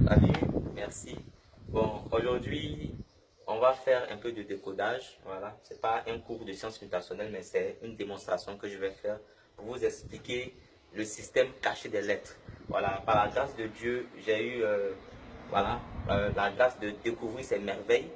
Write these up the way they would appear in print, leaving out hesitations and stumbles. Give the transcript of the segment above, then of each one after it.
Salut, merci. Bon, aujourd'hui, on va faire un peu de décodage. Voilà, c'est pas un cours de sciences mutationnelles, mais c'est une démonstration que je vais faire pour vous expliquer le système caché des lettres. Voilà, par la grâce de Dieu, j'ai eu la grâce de découvrir ces merveilles,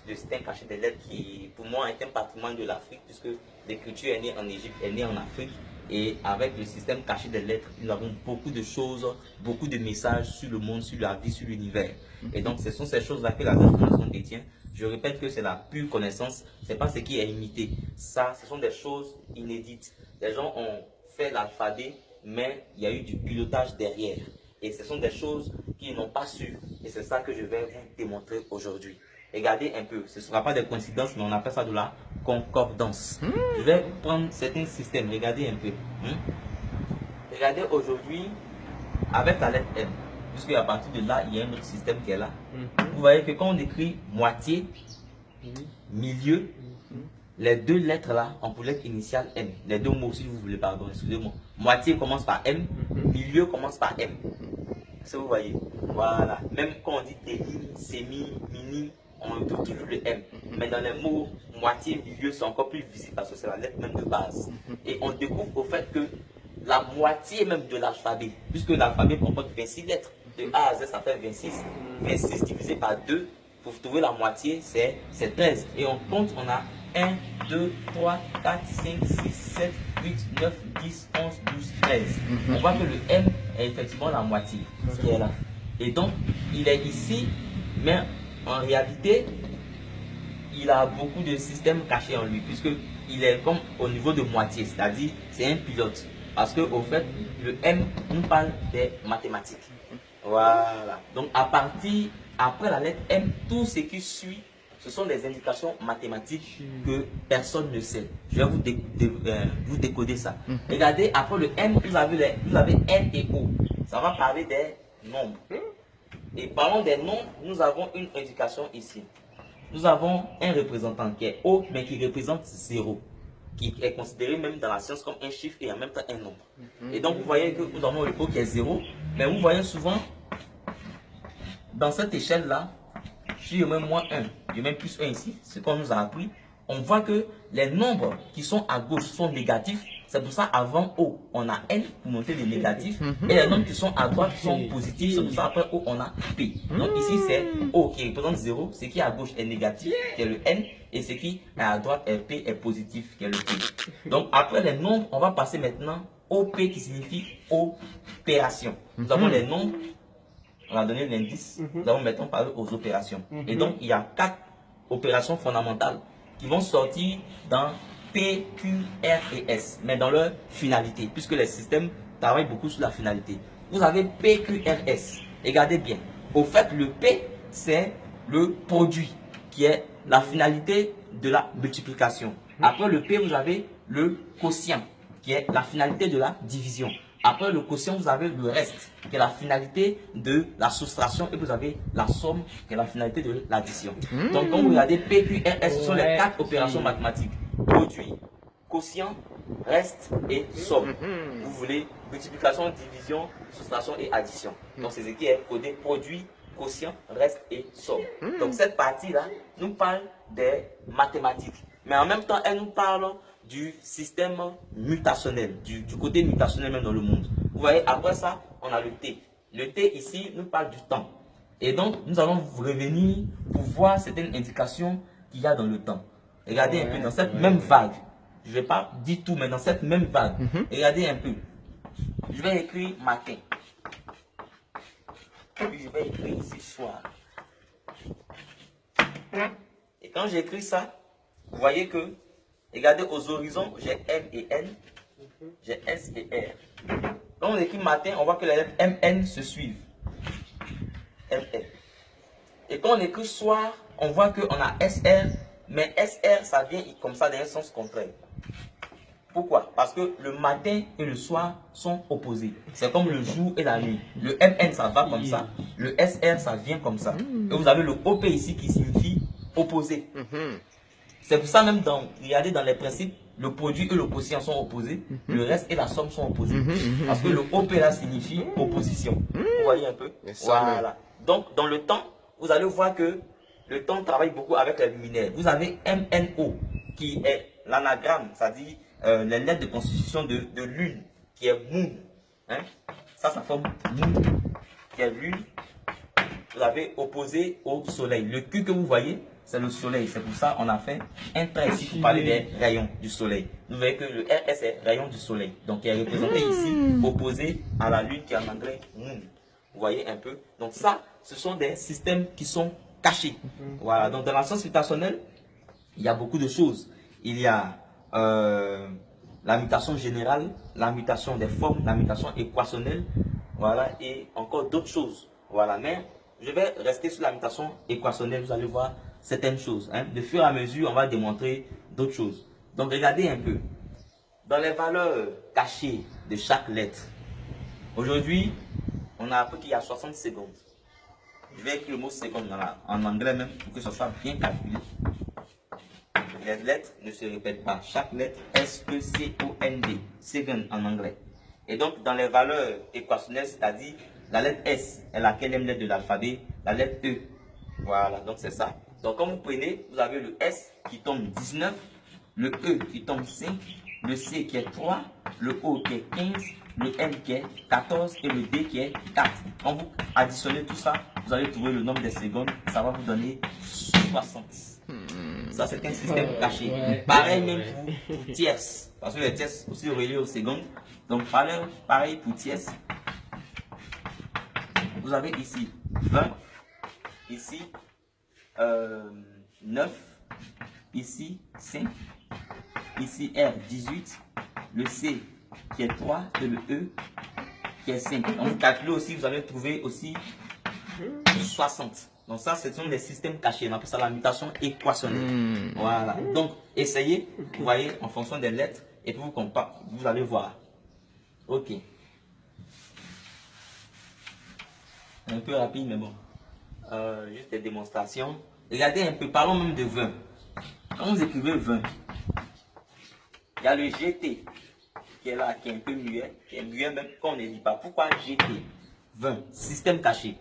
le système caché des lettres qui, pour moi, est un patrimoine de l'Afrique, puisque l'écriture est née en Égypte, est née en Afrique. Et avec le système caché des lettres, nous avons beaucoup de choses, beaucoup de messages sur le monde, sur la vie, sur l'univers. Et donc, ce sont ces choses-là que la transformation détient. Je répète que c'est la pure connaissance, c'est pas ce qui est imité. Ça, ce sont des choses inédites. Les gens ont fait l'alphabet, mais il y a eu du pilotage derrière. Et ce sont des choses qu'ils n'ont pas su. Et c'est ça que je vais vous démontrer aujourd'hui. Regardez un peu, ce ne sera pas des coïncidences, mais on appelle ça de la concordance. Je vais prendre certains systèmes, regardez un peu. Regardez aujourd'hui, avec la lettre M, puisqu'à partir de là, il y a un autre système qui est là. Vous voyez que quand on écrit moitié, milieu, les deux lettres là, on pour lettre initiale M. Les deux mots, si vous voulez, pardon, excusez-moi. Moitié commence par M, milieu commence par M. Ça vous voyez. Voilà. Même quand on dit déni, sémi, mini, on trouve toujours le M. Mais dans les mots moitié, milieu, c'est encore plus visible parce que c'est la lettre même de base. Et on découvre au fait que la moitié même de l'alphabet, puisque l'alphabet comporte 26 lettres, de A à Z ça fait 26. 26 divisé par 2, pour trouver la moitié, c'est 13. Et on compte, on a 1, 2, 3, 4, 5, 6, 7, 8, 9, 10, 11, 12, 13. On voit que le M est effectivement la moitié, ce qui est là. Et donc, il est ici, mais en réalité, il a beaucoup de systèmes cachés en lui, puisqu'il est comme au niveau de moitié, c'est-à-dire c'est un pilote. Parce qu'au fait, le M nous parle des mathématiques. Voilà. Donc, après la lettre M, tout ce qui suit, ce sont des indications mathématiques que personne ne sait. Je vais vous décoder ça. Regardez, après le M, vous avez N et O. Ça va parler des nombres. Et parlons des nombres, nous avons une indication ici. Nous avons un représentant qui est O, mais qui représente 0. Qui est considéré même dans la science comme un chiffre et en même temps un nombre. Et donc, vous voyez que nous avons le O qui est 0. Mais vous voyez souvent, dans cette échelle-là, si je mets moins 1, je mets plus 1 ici, ce qu'on nous a appris, on voit que les nombres qui sont à gauche sont négatifs. C'est pour ça avant O, on a N pour montrer les négatifs. Et les nombres qui sont à droite sont positifs. C'est pour ça après O, on a P. Donc ici, c'est O qui représente 0. Ce qui est à gauche est négatif, qui est le N. Et ce qui est à droite est P, est positif, qui est le P. Donc après les nombres, on va passer maintenant au P qui signifie opération. Nous avons les nombres. On a donné l'indice. Nous allons maintenant parler aux opérations. Et donc, il y a 4 opérations fondamentales qui vont sortir dans P, Q, R et S, mais dans leur finalité, puisque les systèmes travaillent beaucoup sur la finalité. Vous avez P, Q, R, S. Regardez bien. Au fait, le P, c'est le produit, qui est la finalité de la multiplication. Après le P, vous avez le quotient, qui est la finalité de la division. Après le quotient, vous avez le reste, qui est la finalité de la soustraction, et vous avez la somme, qui est la finalité de l'addition. Donc, quand vous regardez P, Q, R, S, ce sont les 4 opérations mathématiques. Produit, quotient, reste et somme. Vous voulez multiplication, division, soustraction et addition. Donc, c'est ce qui est codé produit, quotient, reste et somme. Donc, cette partie-là nous parle des mathématiques. Mais en même temps, elle nous parle du système mutationnel, du côté mutationnel même dans le monde. Vous voyez, après ça, on a le T. Le T ici nous parle du temps. Et donc, nous allons revenir pour voir certaines indications qu'il y a dans le temps. Regardez un peu dans cette même vague. Je ne vais pas dire tout, mais dans cette même vague. Regardez un peu. Je vais écrire matin. Puis je vais écrire ici soir. Et quand j'écris ça, vous voyez que, regardez aux horizons, j'ai M et N, j'ai S et R. Quand on écrit matin, on voit que les lettres MN se suivent. MN. Et quand on écrit soir, on voit qu'on a SR, mais SR, ça vient comme ça dans un sens contraire. Pourquoi? Parce que le matin et le soir sont opposés. C'est comme le jour et la nuit. Le MN, ça va comme ça. Le SR, ça vient comme ça. Et vous avez le OP ici qui signifie opposé. C'est pour ça même, regardez dans les principes, le produit et le quotient sont opposés. Le reste et la somme sont opposés. Parce que le OP là signifie opposition. Vous voyez un peu? Voilà. Donc, dans le temps, vous allez voir que le temps travaille beaucoup avec les luminaires. Vous avez MNO, qui est l'anagramme, c'est-à-dire les lettres de constitution de lune, qui est moon. Hein? Ça forme moon, qui est lune. Vous avez opposé au soleil. Le Q que vous voyez, c'est le soleil. C'est pour ça qu'on a fait un trait ici pour parler des rayons du soleil. Vous voyez que le RS est rayon du soleil. Donc, il est représenté ici, opposé à la lune qui est en anglais moon. Vous voyez un peu. Donc ça, ce sont des systèmes qui sont cachés. Voilà. Donc dans la science mutationnelle, il y a beaucoup de choses. Il y a la mutation générale, la mutation des formes, la mutation équationnelle, voilà, et encore d'autres choses. Voilà. Mais je vais rester sur la mutation équationnelle. Vous allez voir certaines choses. Hein. De fur et à mesure, on va démontrer d'autres choses. Donc regardez un peu. Dans les valeurs cachées de chaque lettre, aujourd'hui, on a appris qu'il y a 60 secondes. Je vais écrire le mot seconde en anglais même pour que ce soit bien calculé. Les lettres ne se répètent pas. Chaque lettre S-E-C-O-N-D. Second en anglais. Et donc, dans les valeurs équationnelles, c'est-à-dire la lettre S est la quatrième lettre de l'alphabet, la lettre E. Voilà, donc c'est ça. Donc, quand vous prenez, vous avez le S qui tombe 19, le E qui tombe 5, le C qui est 3, le O qui est 15, le M qui est 14 et le D qui est 4. Quand vous additionnez tout ça, vous allez trouver le nombre des secondes. Ça va vous donner 60. Ça, c'est un système caché. Pareil même pour tierces. Parce que les tierces aussi reliées aux secondes. Donc, pareil pour tierces. Vous avez ici 20, ici 9, ici 5, ici R 18, le C qui est 3 et le E qui est 5. Donc vous calculez aussi, vous allez trouver aussi 60. Donc ça, ce sont des systèmes cachés. On appelle ça la mutation équationnelle. Voilà. Donc essayez, vous voyez, en fonction des lettres, et puis vous allez voir. Ok. Un peu rapide, mais bon. Juste des démonstrations. Regardez un peu, parlons même de 20. Quand vous écrivez 20, il y a le GT qui est là, qui est un peu muet, qui est muet même quand on ne dit pas. Pourquoi GT? 20, système caché.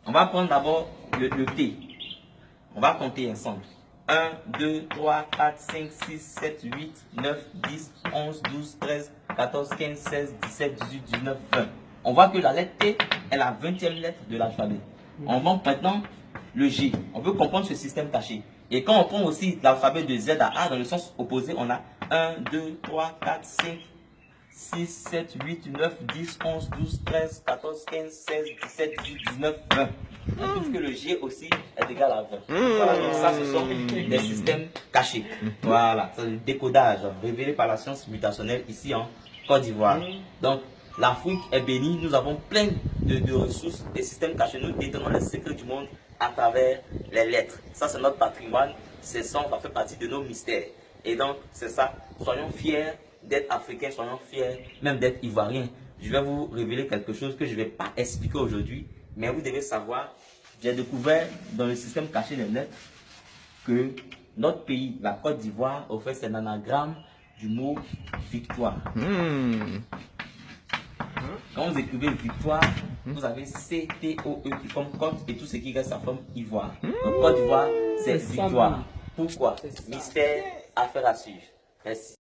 On va prendre d'abord le T. On va compter ensemble. 1, 2, 3, 4, 5, 6, 7, 8, 9, 10, 11, 12, 13, 14, 15, 16, 17, 18, 19, 20. On voit que la lettre T est la 20e lettre de l'alphabet. On monte maintenant le G. On veut comprendre ce système caché. Et quand on prend aussi l'alphabet de Z à A dans le sens opposé, on a 1, 2, 3, 4, 5, 6, 7, 8, 9, 10, 11, 12, 13, 14, 15, 16, 17, 18, 19, 20. On trouve que le G aussi est égal à 20. Voilà, donc ça, ce sont des systèmes cachés. Voilà, c'est le décodage révélé par la science mutationnelle ici en Côte d'Ivoire. Donc, l'Afrique est bénie, nous avons plein de ressources, des systèmes cachés. Nous détenons les secrets du monde à travers les lettres. Ça, c'est notre patrimoine. Ça fait partie de nos mystères. Et donc, c'est ça. Soyons fiers d'être africains, soyons fiers même d'être ivoiriens. Je vais vous révéler quelque chose que je ne vais pas expliquer aujourd'hui, mais vous devez savoir. J'ai découvert dans le système caché des lettres que notre pays, la Côte d'Ivoire, au fait, c'est un anagramme du mot victoire. Quand vous écrivez victoire, vous avez C-T-O-E qui forme Côte et tout ce qui reste, ça forme Ivoire. Donc Côte d'Ivoire, c'est victoire. Pourquoi? Mystère, affaire à suivre. Merci.